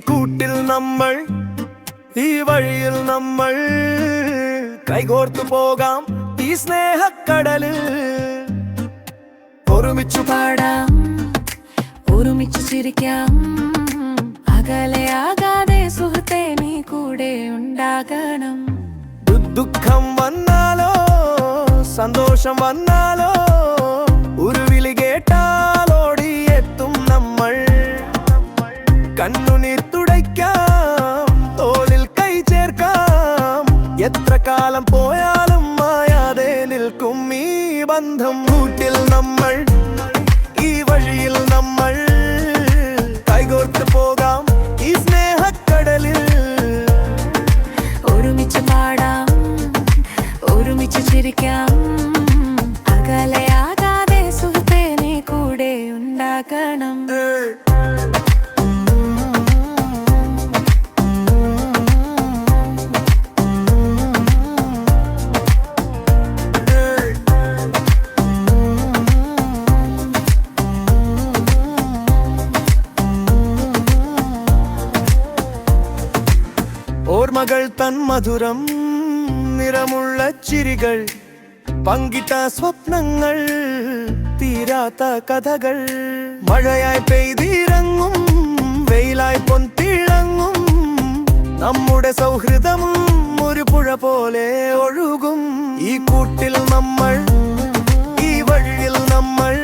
കൂട്ടിൽ നമ്മൾ, ഈ വഴിയിൽ നമ്മൾ കൈകോർത്തു പോകാം ഈ സ്നേഹക്കടലിൽ. ഒരുമിച്ചു പാടാം, ഒരുമിച്ചു ചിരിക്കാം, അകലെയാകാതെ സുഹൃത്തേ നീ കൂടെ ഉണ്ടാകണം. ദുഃഖം വന്നാലോ സന്തോഷം വന്നാലോ ഒരു വിളി കേട്ടാലോടി എത്തും നമ്മൾ. കണ്ണുനീർ തുടയ്ക്കാം, തോളിൽ കൈ ചേർക്കാം, എത്ര കാലം പോയാലും മായാതെ നിൽക്കും ഈ ബന്ധം. കൂട്ടിൽ നമ്മൾ, ഈ വഴിയിൽ നമ്മൾ കൈകോർത്ത് പോകാം ഈ സ്നേഹക്കടലിൽ. ഒരുമിച്ച് പാടാം, ഒരുമിച്ച് ചിരിക്കാം, അകലെയാകാതെ സുഹൃത്തേ നീ കൂടെ ഉണ്ടാകണം. ഓർമ്മകൾ തൻ മധുരം, നിറമുള്ള ചിരികൾ, പങ്കിട്ട സ്വപ്നങ്ങൾ, തീരാത്ത കഥകൾ. മഴയായി പെയ്തിറങ്ങും, വെയിലായി പൊന്തിളങ്ങും, നമ്മുടെ സൗഹൃദം ഒരു പുഴ പോലെ ഒഴുകും. ഈ കൂട്ടിൽ നമ്മൾ, ഈ വഴിയിൽ നമ്മൾ